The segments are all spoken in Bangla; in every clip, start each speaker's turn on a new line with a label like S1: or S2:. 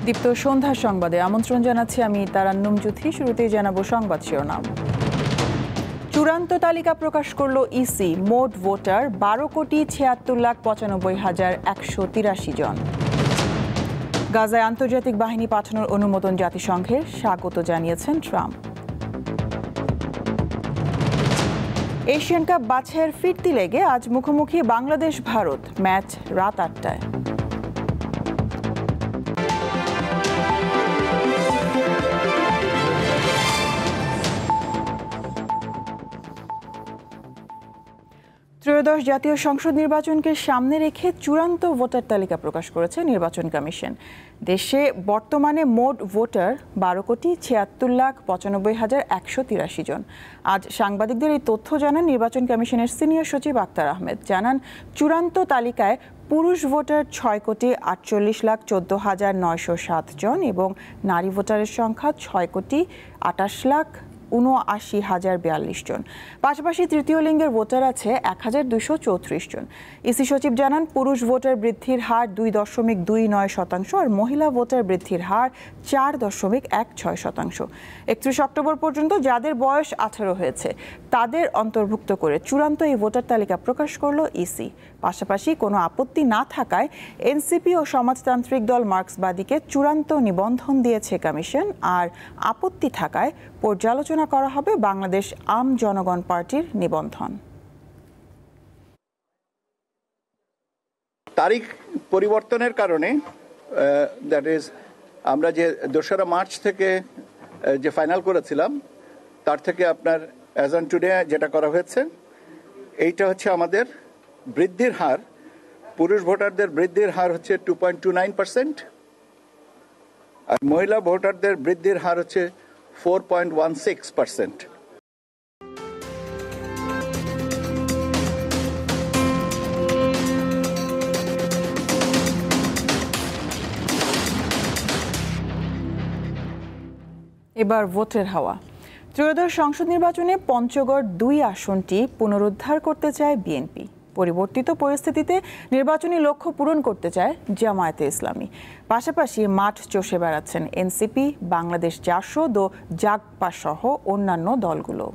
S1: দীপ্ত সন্ধ্যার সংবাদে আমন্ত্রণ জানাচ্ছি আমি তারান্নুম জুথি। শুরুতেই জানাবো সংবাদ শিরোনাম। চূড়ান্ত তালিকা প্রকাশ করল ইসি। মোট ভোটার 12,76,95,183 জন। গাজায় আন্তর্জাতিক বাহিনী পাঠানোর অনুমোদন জাতিসংঘের, স্বাগত জানিয়েছেন ট্রাম্প। এশিয়ান কাপ বাছাইয়ের ফিরতি লেগে আজ মুখোমুখি বাংলাদেশ ভারত, ম্যাচ রাত ৮টায়। ত্রয়োদশ জাতীয় সংসদ নির্বাচনকে সামনে রেখে চূড়ান্ত ভোটার তালিকা প্রকাশ করেছে নির্বাচন কমিশন। দেশে বর্তমানে মোট ভোটার 12,76,95,183 জন। আজ সাংবাদিকদের এই তথ্য জানান নির্বাচন কমিশনের সিনিয়র সচিব আক্তার আহমেদ। জানান, চূড়ান্ত তালিকায় পুরুষ ভোটার 6,48,14,907 জন এবং নারী ভোটারের সংখ্যা 6,28,79,042 জন। পাশাপাশি তৃতীয় লিঙ্গের ভোটার আছে 1,234 জন। ইসি সচিব জানান, পুরুষ ভোটার বৃদ্ধির হার 2.29% আর মহিলা ভোটার বৃদ্ধির হার 4.16%। 31 অক্টোবর পর্যন্ত যাদের বয়স 18 হয়েছে তাদের অন্তর্ভুক্ত করে চূড়ান্ত এই ভোটার তালিকা প্রকাশ করল ইসি। পাশাপাশি কোনো আপত্তি না থাকায় এনসিপি ও সমাজতান্ত্রিক দল মার্ক্সবাদীকে চূড়ান্ত নিবন্ধন দিয়েছে কমিশন। আর আপত্তি থাকায় পর্যালোচনা করা হবে বাংলাদেশ আম জনগণ পার্টির নিবন্ধন।
S2: তারিখ পরিবর্তনের কারণে দ্যাট ইজ আমরা যে 2রা মার্চ থেকে যে ফাইনাল করেছিলাম তার থেকে আপনার অ্যাজ অন টুডে যেটা করা হয়েছে এইটা হচ্ছে আমাদের বৃদ্ধির হার। পুরুষ ভোটারদের বৃদ্ধির হার হচ্ছে 2.29% আর মহিলা ভোটারদের বৃদ্ধির হার হচ্ছে 4.16%।
S1: এবার ভোটের হাওয়া। ত্রয়োদশ সংসদ নির্বাচনে পঞ্চগড় 2 আসনটি পুনরুদ্ধার করতে চায় বিএনপি। পরিবর্তিত পরিস্থিতিতে নির্বাচনী লক্ষ্য পূরণ করতে চায় জামায়াতে ইসলামী। পাশাপাশি মাঠ চষে বেড়াচ্ছেন এনসিপি, বাংলাদেশ জাসদ ও জাগপা সহ অন্যান্য দলগুলো।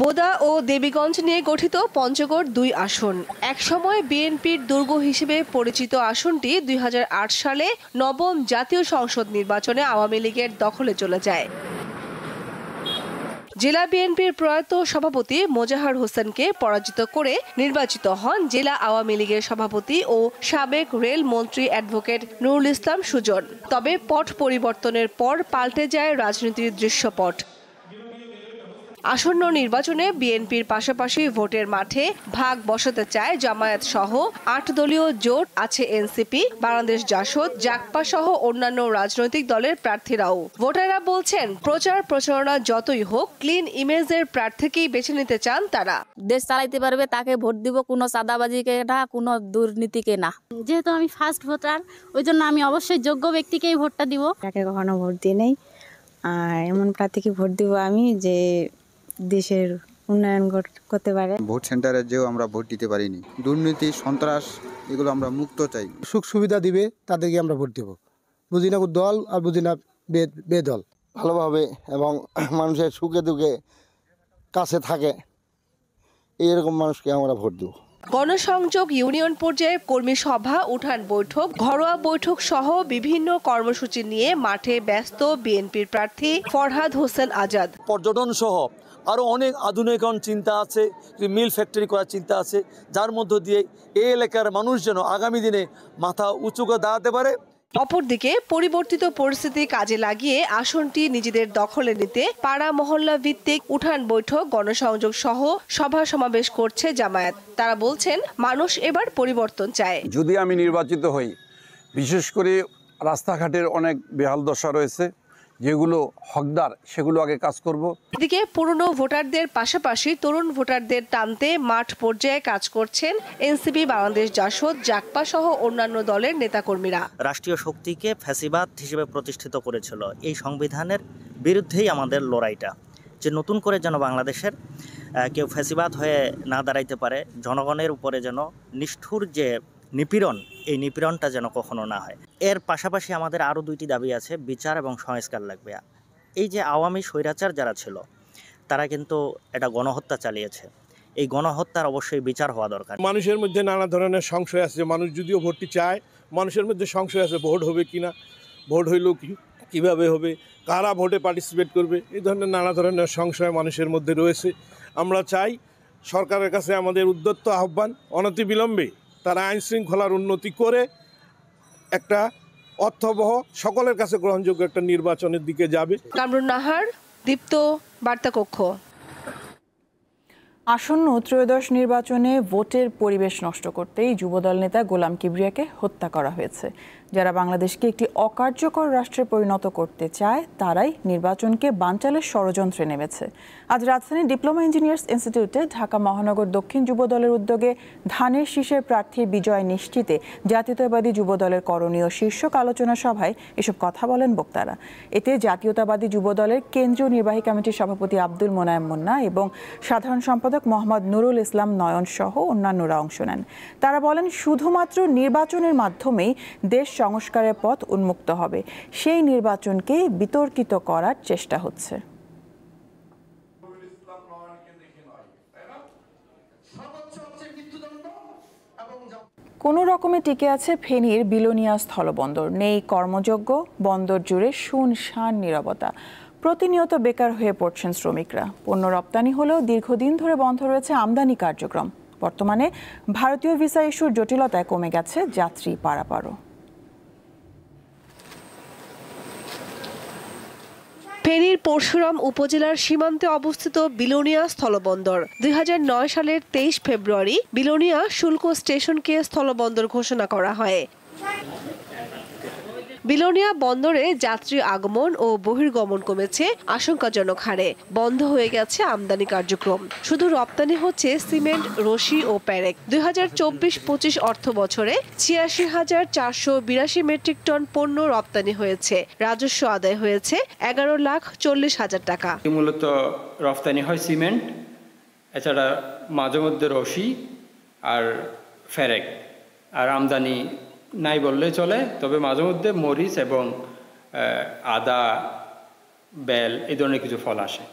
S3: বোদা ও দেবীগঞ্জ নিয়ে গঠিত পঞ্চগড় 2 আসন একসময় বিএনপির দুর্গ হিসেবে পরিচিত আসনটি 2008 সালে নবম জাতীয় সংসদ নির্বাচনে আওয়ামী লীগের দখলে চলে যায়। জেলা বিএনপির প্রয়াত সভাপতি মোজাহার হোসেনকে পরাজিত করে নির্বাচিত হন জেলা আওয়ামী লীগের সভাপতি ও সাবেক রেল মন্ত্রী অ্যাডভোকেট নুরুল ইসলাম সুজন। তবে পট পরিবর্তনের পর পাল্টে যায় রাজনীতির দৃশ্যপট। আসন্ন নির্বাচনে বিএনপির পাশাপাশি ভোটের মাঠে ভাগ বসাতে চায় জামায়াত সহ 8 দলীয় জোট আছে এনসিপি, বাংলাদেশ জাসদ, জাগপা সহ অন্যান্য রাজনৈতিক দলের প্রার্থীরাও। ভোটাররা বলছেন, প্রচার প্রচারণা যতই হোক ক্লিন ইমেজের প্রার্থীকেই বেছে নিতে চান তারা।
S4: দেশ চালাইতে পারবে তাকে ভোট দিব, কোনো চাঁদাবাজিকে না, কোনো দুর্নীতিকে না।
S5: যেহেতু আমি ফার্স্ট ভোটার, ওই জন্য আমি অবশ্যই যোগ্য ব্যক্তিকেই ভোটটা দিব।
S6: তাকে কখনো ভোট দিই নেই, আর এমন প্রার্থীকে ভোট দিব আমি যে দেশের উন্নয়ন করতে পারে।
S7: ভোট সেন্টারে যেও আমরা ভোট দিতে পারিনি। দুর্নীতি, সন্ত্রাস এগুলো আমরা মুক্ত চাই।
S8: সুখ সুবিধা দিবে তাদেরকে আমরা ভোট দেব। বুঝি না দল আর বুঝি না বেদল।
S9: ভালোভাবে এবং মানুষের সুখে দুঃখে কাছে থাকে এইরকম মানুষকে আমরা ভোট দেব।
S3: গণসংযোগ, ইউনিয়ন পর্যায়ে কর্মী সভা, উঠান বৈঠক, ঘরোয়া বৈঠক সহ বিভিন্ন কর্মসূচি নিয়ে মাঠে ব্যস্ত বিএনপির প্রার্থী ফরহাদ হোসেন আজাদ।
S10: পর্যটন সহ আরও অনেক আধুনিকরণ চিন্তা আছে, মিল ফ্যাক্টরি করার চিন্তা আছে, যার মধ্য দিয়ে এই এলাকার মানুষ যেন আগামী দিনে মাথা উঁচু করে দাঁড়াতে পারে।
S3: অপরদিকে পরিবর্তিত পরিস্থিতি কাজে লাগিয়ে আসনটি নিজেদের দখলে নিতে পাড়া মহল্লা ভিত্তিক উঠান বৈঠক, গণসংযোগ সহ সভা সমাবেশ করছে জামায়াত। তারা বলছেন, মানুষ এবার পরিবর্তন চায়।
S11: যদি আমি নির্বাচিত হই, বিশেষ করে রাস্তাঘাটের অনেক বেহাল দশা রয়েছে, যেগুলো হকদার সেগুলো আগে কাজ করব।
S3: এদিকে পুরনো ভোটারদের পাশাপাশি তরুণ ভোটারদের টানতে মাঠ পর্যায়ে কাজ করছেন এনসিপি, বাংলাদেশ জাসদ, জাগপা সহ অন্যান্য দলের নেতাকর্মীরা।
S12: রাষ্ট্রীয় শক্তিকে ফ্যাসিবাদ হিসেবে প্রতিষ্ঠিত করেছিল এই সংবিধানের বিরুদ্ধেই আমাদের লড়াইটা, যে নতুন করে যেন বাংলাদেশের কেউ ফ্যাসিবাদ হয়ে না দাঁড়াইতে পারে, জনগণের উপরে যেন নিষ্ঠুর যে নিপীড়ন, এই নিপীড়নটা যেন কখনো না হয়। এর পাশাপাশি আমাদের আরও 2টি দাবি আছে, বিচার এবং সংস্কার লাগবে। এই যে আওয়ামী স্বৈরাচার যারা ছিল তারা কিন্তু এটা গণহত্যা চালিয়েছে, এই গণহত্যার অবশ্যই বিচার হওয়া দরকার।
S13: মানুষের মধ্যে নানা ধরনের সংশয় আছে, মানুষ যদিও ভোটটি চায়, মানুষের মধ্যে সংশয় আছে ভোট হবে কিনা, ভোট হইলেও কীভাবে হবে, কারা ভোটে পার্টিসিপেট করবে, এই ধরনের নানা ধরনের সংশয় মানুষের মধ্যে রয়েছে। আমরা চাই সরকারের কাছে আমাদের উদ্যত আহ্বান, অনতিবিলম্বে তারা আইন শৃঙ্খলার উন্নতি করে একটা অর্থবহ সকলের কাছে গ্রহণযোগ্য একটা নির্বাচনের দিকে যাবে।
S3: কামরুন নাহার, দীপ্ত, বার্তাকক্ষ।
S1: আসন্ন ত্রয়োদশ নির্বাচনে ভোটের পরিবেশ নষ্ট করতেই যুবদল নেতা গোলাম কিবরিয়াকে হত্যা করা হয়েছে। যারা বাংলাদেশকে একটি অকার্যকর রাষ্ট্রে পরিণত করতে চায় তারাই নির্বাচনকে বানচালের ষড়যন্ত্রে নেমেছে। আজ রাজধানীর ডিপ্লোমা ইঞ্জিনিয়ার্স ইনস্টিটিউটে ঢাকা মহানগর দক্ষিণ যুবদলের উদ্যোগে ধানের শীষের প্রার্থীর বিজয় নিশ্চিতে জাতীয়তাবাদী যুবদলের করণীয় শীর্ষক আলোচনা সভায় এসব কথা বলেন বক্তারা। এতে জাতীয়তাবাদী যুবদলের কেন্দ্রীয় নির্বাহী কমিটির সভাপতি আব্দুল মোনায়েম মুন্না এবং সাধারণ সম্পাদক মোহাম্মদ নুরুল ইসলাম নয়ন সহ অন্যান্যরা অংশ নেন। তারা বলেন, শুধুমাত্র নির্বাচনের মাধ্যমেই দেশ সংস্কারের পথ উন্মুক্ত হবে, সেই নির্বাচনকে বিতর্কিত করার চেষ্টা হচ্ছে। কোনো রকমে টিকে আছে ফেনীর বিলোনিয়া স্থলবন্দর। নেই কর্মযোগ্য, বন্দর জুড়ে শুনশান নীরবতা। প্রতিনিয়ত বেকার হয়ে পড়ছেন শ্রমিকরা। পণ্য রপ্তানি হলেও দীর্ঘদিন ধরে বন্ধ রয়েছে আমদানি কার্যক্রম। বর্তমানে ভারতীয় ভিসা ইস্যুর জটিলতায় কমে গেছে যাত্রী পারাপারও।
S3: ফেনীর পরশুরাম উপজেলার সীমান্তে অবস্থিত বিলোনিয়া স্থলবন্দর 2009 সালের 23 ফেব্রুয়ারি বিলোনিয়া শুল্ক স্টেশনকে স্থলবন্দর ঘোষণা করা হয়। বিলোনিয়া বন্দরে যাত্রী আগমন ও বহির্গমন কমেছে আশঙ্কাজনক হারে। বন্ধ হয়ে গেছে আমদানি কার্যক্রম। শুধু রপ্তানি হচ্ছে সিমেন্ট, রশি ও প্যারেক। 2024-25 অর্থ বছরে 86,482 মেট্রিক টন পণ্য রপ্তানি হয়েছে। রাজস্ব আদায় হয়েছে 11,40,000 টাকা।
S14: মূলত রপ্তানি হয় সিমেন্ট, এছাড়া মাঝে মধ্যে রশি আর ফেরেক, আর আমদানি নাই বললে চলে। তবে মাঝে মধ্যে মরিচ এবং আদা, বেল এই ধরনের কিছু ফল আসে।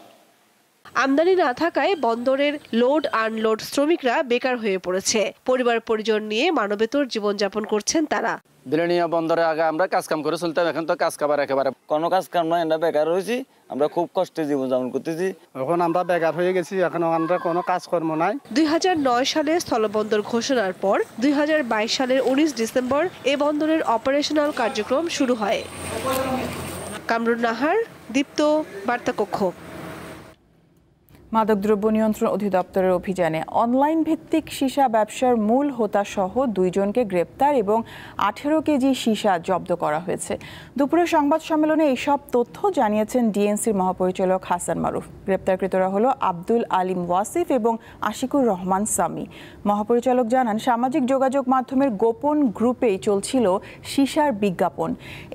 S3: আমদানি না থাকায় বন্দরের লোড আনলোড শ্রমিকরা বেকার হয়ে পড়েছে। পরিবার পরিজন নিয়ে মানবেতর জীবনযাপন করছেন তারা।
S15: বিলোনিয়া বন্দরে আগে আমরা কাজ কাম করে চলতাম, এখন তো কাজ কাবার একেবারে কোনো কাজ কাম নয়, আমরা বেকার হয়েছি। আমরা খুব কষ্টে জীবনযাপন করতেছি। এখন আমরা বেকার হয়ে গেছি, এখন আমরা কোনো কাজকর্ম নাই।
S3: 2009 সালে স্থলবন্দর ঘোষণার পর 2022 সালের 19 ডিসেম্বর এ বন্দরের অপারেশনাল কার্যক্রম শুরু হয়। কামরুন নাহার, দীপ্ত, বার্তাকক্ষ।
S1: মাদকদ্রব্য নিয়ন্ত্রণ অধিদপ্তরের অভিযানে অনলাইন ভিত্তিক সীসা ব্যবসার মূল হোতা সহ 2 জনকে গ্রেপ্তার এবং 18 কেজি সীসা জব্দ করা হয়েছে। দুপুরে সংবাদ সম্মেলনে এইসব তথ্য জানিয়েছেন ডিএনসির মহাপরিচালক হাসান মারুফ। গ্রেপ্তারকৃতরা হলো আব্দুল আলিম ওয়াসিফ এবং আশিকুর রহমান সামি। মহাপরিচালক জানান, সামাজিক যোগাযোগ মাধ্যমের গোপন গ্রুপেই চলছিল সীসার বিজ্ঞাপন।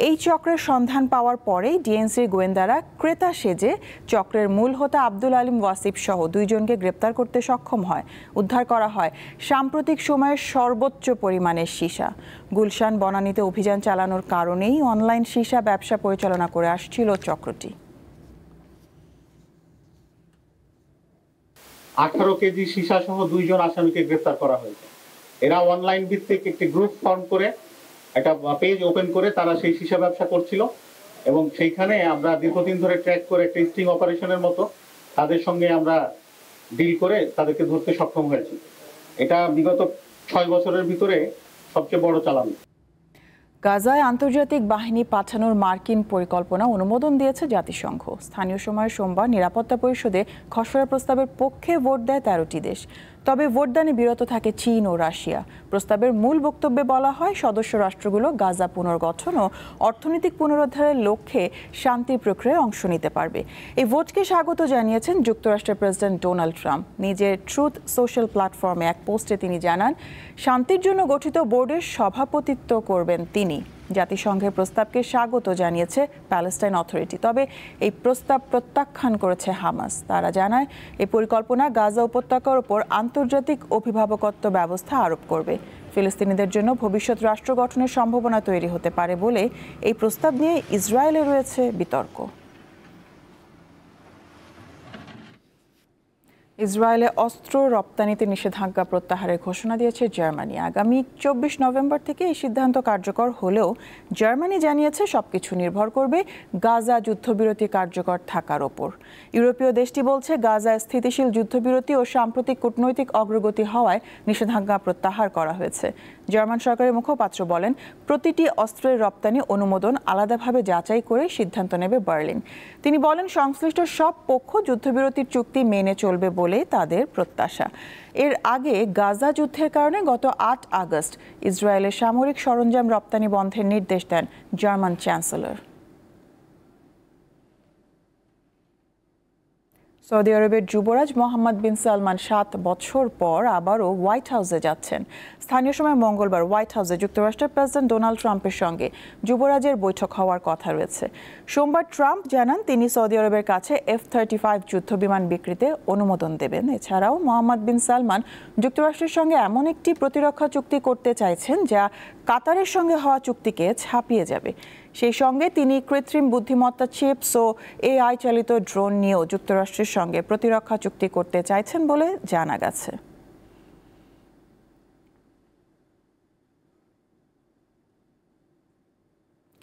S1: এই চক্রের সন্ধান পাওয়ার পরেই ডিএনসির গোয়েন্দারা ক্রেতা সেজে চক্রের মূল হোতা আব্দুল আলিম ওয়াসিফ সহ 2 জনকে গ্রেপ্তার করতে সক্ষম হয়। উদ্ধার করা হয় সাম্প্রতিক সময়ের সর্বোচ্চ পরিমাণের সীসা। গুলশান বনানীতে অভিযান চালানোর কারণেই অনলাইন সীসা ব্যবসা পরিচালনা করে আসছিল চক্রটি।
S16: 18 কেজি সীসা সহ 2 জন আসামিকে গ্রেপ্তার করা হয়েছে। এরা অনলাইন ভিত্তিক একটি গ্রুপ ফর্ম করে একটা পেজ ওপেন করে তারা সেই সীসা ব্যবসা করছিল এবং সেইখানে আমরা দীর্ঘদিন ধরে ট্র্যাক করে একটা স্টিং অপারেশনের মতো তাদের সঙ্গে আমরা ডিল করে তাদেরকে ধরতে সক্ষম হয়েছি। এটা বিগত 6 বছরের ভিতরে সবচেয়ে বড় চালান।
S1: গাজায় আন্তর্জাতিক বাহিনী পাঠানোর মার্কিন পরিকল্পনা অনুমোদন দিয়েছে জাতিসংঘ। স্থানীয় সময় সোমবার নিরাপত্তা পরিষদে খসড়া প্রস্তাবের পক্ষে ভোট দেয় 13টি দেশ। তবে ভোটদানে বিরত থাকে চীন ও রাশিয়া। প্রস্তাবের মূল বক্তব্যে বলা হয়, সদস্য রাষ্ট্রগুলো গাজা পুনর্গঠন ও অর্থনৈতিক পুনরুদ্ধারের লক্ষ্যে শান্তির প্রক্রিয়ায় অংশ নিতে পারবে। এই ভোটকে স্বাগত জানিয়েছেন যুক্তরাষ্ট্রের প্রেসিডেন্ট ডোনাল্ড ট্রাম্প। নিজের ট্রুথ সোশ্যাল প্ল্যাটফর্মে এক পোস্টে তিনি জানান, শান্তির জন্য গঠিত বোর্ডের সভাপতিত্ব করবেন তিনি। জাতিসংঘের প্রস্তাবকে স্বাগত জানিয়েছে প্যালেস্টাইন অথরিটি, তবে এই প্রস্তাব প্রত্যাখ্যান করেছে হামাস। তারা জানায় এই পরিকল্পনা গাজা উপত্যকার উপর আন্তর্জাতিক অভিভাবকত্ব ব্যবস্থা আরোপ করবে। ফিলিস্তিনিদের জন্য ভবিষ্যৎ রাষ্ট্র গঠনের সম্ভাবনা তৈরি হতে পারে বলে এই প্রস্তাব নিয়ে ইসরায়েলে রয়েছে বিতর্ক। ইসরায়েলে অস্ত্র রপ্তানিতে নিষেধাজ্ঞা প্রত্যাহারের ঘোষণা দিয়েছে জার্মানি। আগামী 24 নভেম্বর থেকে এই সিদ্ধান্ত কার্যকর হলেও জার্মানি জানিয়েছে সবকিছু নির্ভর করবে গাজা যুদ্ধবিরতি কার্যকর থাকার ওপর। ইউরোপীয় দেশটি বলছে গাজায় স্থিতিশীল যুদ্ধবিরতি ও সাম্প্রতিক কূটনৈতিক অগ্রগতি হওয়ায় নিষেধাজ্ঞা প্রত্যাহার করা হয়েছে। জার্মান সরকারের মুখপাত্র বলেন, প্রতিটি অস্ত্রের রপ্তানি অনুমোদন আলাদাভাবে যাচাই করে সিদ্ধান্ত নেবে বার্লিন। তিনি বলেন, সংশ্লিষ্ট সব পক্ষ যুদ্ধবিরতির চুক্তি মেনে চলবে বলে তাদের প্রত্যাশা। এর আগে গাজা যুদ্ধের কারণে গত 8 আগস্ট ইসরায়েলের সামরিক সরঞ্জাম রপ্তানি বন্ধের নির্দেশ দেন জার্মান চ্যান্সেলর। সৌদি আরবের যুবরাজ মোহাম্মদ বিন সালমান 7 বছর পর আবারও হোয়াইট হাউসে যাচ্ছেন। স্থানীয় সময় মঙ্গলবার হোয়াইট হাউসে যুক্তরাষ্ট্রের প্রেসিডেন্ট ডোনাল্ড ট্রাম্পের সঙ্গে যুবরাজের বৈঠক হওয়ার কথা রয়েছে। সোমবার ট্রাম্প জানান তিনি সৌদি আরবের কাছে F-35 যুদ্ধবিমান বিক্রিতে অনুমোদন দেবেন। এছাড়াও মোহাম্মদ বিন সালমান যুক্তরাষ্ট্রের সঙ্গে এমন একটি প্রতিরক্ষা চুক্তি করতে চাইছেন যা কাতারের সঙ্গে হওয়া চুক্তিকে ছাপিয়ে যাবে। সেই সঙ্গে তিনি কৃত্রিম বুদ্ধিমত্তা চিপস ও AI চালিত ড্রোন নিয়েও যুক্তরাষ্ট্রের সঙ্গে প্রতিরক্ষা চুক্তি করতে চাইছেন বলে জানা গেছে।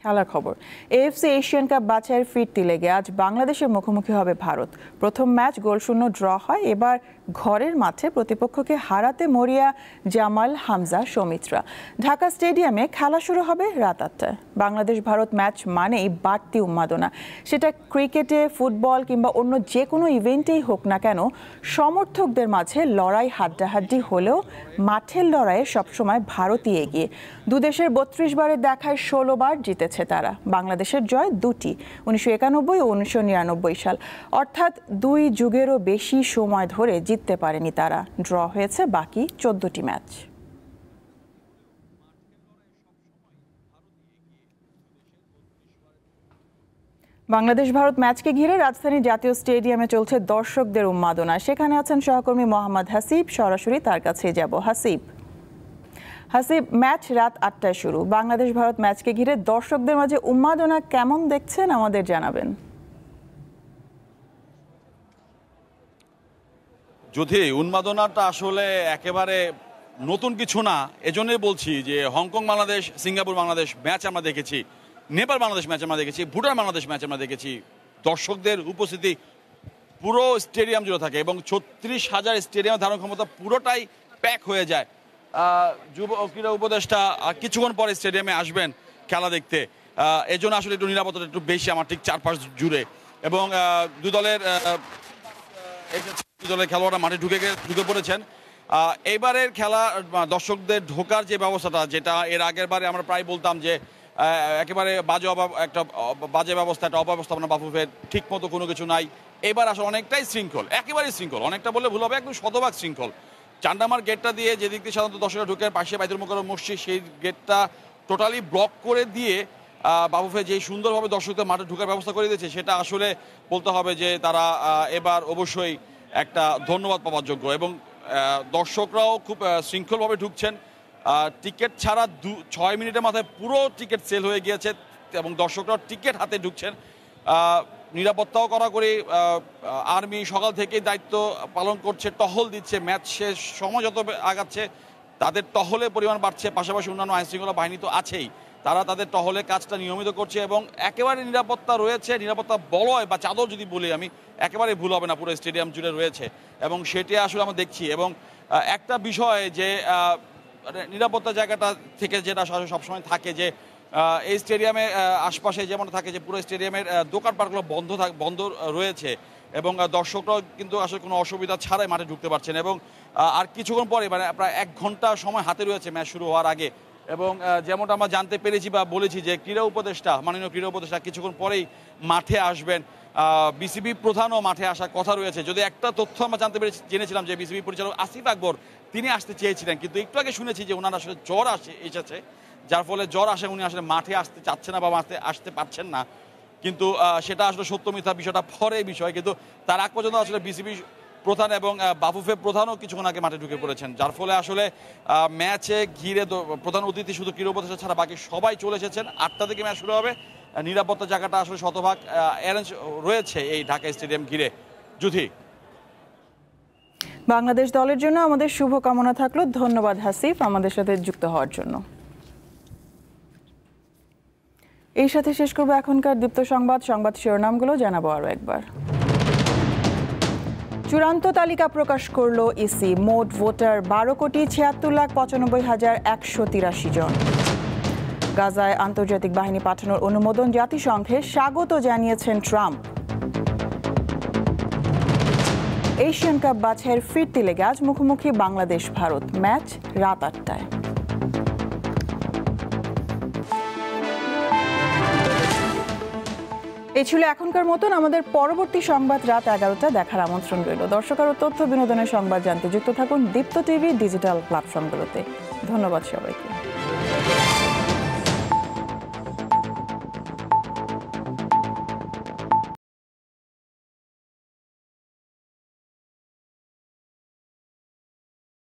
S1: খেলার খবর, AFC এশিয়ান কাপ বাছাইয়ের ফিরতি লেগে আজ বাংলাদেশের মুখোমুখি হবে ভারত। প্রথম ম্যাচ গোলশূন্য ড্র হয়। এবার ঘরের মাঠে প্রতিপক্ষকে হারাতে মরিয়া জামাল, হামজা, সৌমিত্রা। ঢাকা স্টেডিয়ামে খেলা শুরু হবে রাত 8টায়। বাংলাদেশ ভারত ম্যাচ মানেই বাড়তি উন্মাদনা। সেটা ক্রিকেটে, ফুটবল কিংবা অন্য যে কোনো ইভেন্টেই হোক না কেন, সমর্থকদের মাঝে লড়াই হাড্ডাহাড্ডি হলেও মাঠের লড়াইয়ে সবসময় ভারতই এগিয়ে। দুদেশের 32 বারের দেখায় 16 বার জিতেছে তারা। বাংলাদেশের জয় 2টি, 1991 ও 1999 সাল, অর্থাৎ 2 যুগেরও বেশি সময় ধরে জিততে পারেনি তারা। ড্র হয়েছে বাকি 14টি ম্যাচ। বাংলাদেশ ভারত ম্যাচকে ঘিরে রাজধানীর জাতীয় স্টেডিয়ামে চলছে দর্শকদের উন্মাদনা। সেখানে আছেন সহকর্মী মোহাম্মদ হাসিব, সরাসরি তার কাছে যাব। হাসিব, ম্যাচ রাত 8টায় শুরু। বাংলাদেশ ভারত ম্যাচকে ঘিরে দর্শকদের মাঝে উন্মাদনা কেমন দেখছেন আমাদের জানাবেন।
S17: যদি উন্মাদনাটা আসলে একেবারে নতুন কিছু না, এজন্যই বলছি যে Hong Kong Bangladesh, Singapore Bangladesh match আমরা দেখেছি, নেপাল বাংলাদেশ ম্যাচ আমরা দেখেছি, ভুটান বাংলাদেশ ম্যাচ আমরা দেখেছি। দর্শকদের উপস্থিতি পুরো স্টেডিয়াম জুড়ে থাকে এবং 36,000 স্টেডিয়াম ধারণ ক্ষমতা পুরোটাই প্যাক হয়ে যায়। যুব ক্রীড়া উপদেষ্টা কিছুক্ষণ পরে স্টেডিয়ামে আসবেন খেলা দেখতে। এজন্য আসলে একটু নিরাপত্তা একটু বেশি আমার ঠিক চারপাশ জুড়ে। এবং দুই দলের খেলোয়াড়রা মাঠে ঢুকে পড়েছেন। এইবারের খেলা দর্শকদের ঢোকার যে ব্যবস্থাটা, যেটা এর আগের বারে আমরা প্রায় বলতাম যে একেবারে বাজে ব্যবস্থা, একটা অব্যবস্থাপনা বাফুফের, ঠিক মতো কোনো কিছু নাই। এবার আসলে অনেকটাই শৃঙ্খল, একেবারেই শৃঙ্খল, অনেকটা বললে ভুল হবে, একদম শতভাগ শৃঙ্খল। চান্ডামার গেটটা দিয়ে যেদিক দিয়ে সাধারণত দর্শকরা ঢুকে পাশে বাইতুল মোকাররম মসজিদ, সেই গেটটা টোটালি ব্লক করে দিয়ে বাফুফে যে সুন্দরভাবে দর্শকদের মাঠে ঢোকার ব্যবস্থা করে দিয়েছে, সেটা আসলে বলতে হবে যে তারা এবার অবশ্যই একটা ধন্যবাদ পাওয়ার যোগ্য। এবং দর্শকরাও খুব শৃঙ্খলভাবে ঢুকছেন। টিকিট ছাড়া 6 মিনিটের মাথায় পুরো টিকিট সেল হয়ে গিয়েছে এবং দর্শকরাও টিকিট হাতে ঢুকছেন। নিরাপত্তাও করা করে আর্মি সকাল থেকেই দায়িত্ব পালন করছে, টহল দিচ্ছে। ম্যাচ শেষ সময় যত আগাচ্ছে তাদের টহলের পরিমাণ বাড়ছে। পাশাপাশি অন্যান্য আইনশৃঙ্খলা বাহিনী তো আছেই, তারা তাদের টহলের কাজটা নিয়মিত করছে এবং একেবারে নিরাপত্তা রয়েছে। নিরাপত্তা বলয় বা চাদর যদি বলি আমি, একেবারে ভুল হবে না, পুরো স্টেডিয়াম জুড়ে রয়েছে এবং সেটি আসলে আমরা দেখছি। এবং একটা বিষয় যে নিরাপত্তা জায়গাটা থেকে যেটা সবসময় থাকে যে এই স্টেডিয়ামে আশপাশে যেমন থাকে যে পুরো স্টেডিয়ামের দোকানপাটগুলো বন্ধ রয়েছে এবং দর্শকরাও কিন্তু আসলে কোনো অসুবিধা ছাড়াই মাঠে ঢুকতে পারছেন। এবং আর কিছুক্ষণ পরে মানে প্রায় 1 ঘন্টা সময় হাতে রয়েছে ম্যাচ শুরু হওয়ার আগে। এবং যেমনটা আমরা জানতে পেরেছি বা বলেছি যে মাননীয় ক্রীড়া উপদেষ্টা কিছুক্ষণ পরেই মাঠে আসবেন। বিসিবি প্রধানও মাঠে আসার কথা রয়েছে। যদি একটা তথ্য আমরা জেনেছিলাম যে বিসিবি পরিচালক আসিফ আকবর তিনি আসতে চেয়েছিলেন, কিন্তু একটু আগে শুনেছি যে ওনার আসলে জ্বর এসেছে, যার ফলে জ্বর আসে উনি আসলে মাঠে আসতে চাচ্ছে না বা মাঠে আসতে পারছেন না। কিন্তু সেটা আসলে সত্য মিথ্যা বিষয়টা পরে বিষয়, কিন্তু তার আগ পর্যন্ত আসলে বিসিবি প্রধান এবং বাফুফে প্রধানও কিছুক্ষণ আগে মাঠে ঢুকে পড়েছেন, যার ফলে আসলে ম্যাচে ঘিরে প্রধান অতিথি শুধু ক্রীড়া উপদেষ্টা ছাড়া বাকি সবাই চলে এসেছেন। 8টা থেকে ম্যাচ শুরু হবে। নিরাপত্তা জায়গাটা আসলে শতভাগ অ্যারেঞ্জ রয়েছে এই ঢাকা স্টেডিয়াম ঘিরে। যুথি,
S1: বাংলাদেশ দলের জন্য আমাদের শুভকামনা থাকলো। ধন্যবাদ হাসিফ আমাদের সাথে যুক্ত হওয়ার জন্য। এই সাথে শেষ করবো এখনকার দীপ্ত সংবাদ শিরোনামগুলো জানাবো আরো একবার। চূড়ান্ত তালিকা প্রকাশ করলো ইসি। মোট ভোটার 12,76,95,183 জন। গাজায় আন্তর্জাতিক বাহিনী পাঠানোর অনুমোদন জাতিসংঘে স্বাগত জানিয়েছেন ট্রাম্প। এশিয়ান কাপ বাছাইয়ের ফিরতি লেগে আজ মুখোমুখি বাংলাদেশ ভারত, ম্যাচ রাত 8টায়। এই ছিল এখনকার মতন। আমাদের পরবর্তী সংবাদ রাত 11টা দেখার আমন্ত্রণ রইল। দর্শক আরও তথ্য বিনোদনের সংবাদ জানতে যুক্ত থাকুন দীপ্ত টিভি ডিজিটাল প্ল্যাটফর্মগুলোতে। ধন্যবাদ সবাইকে।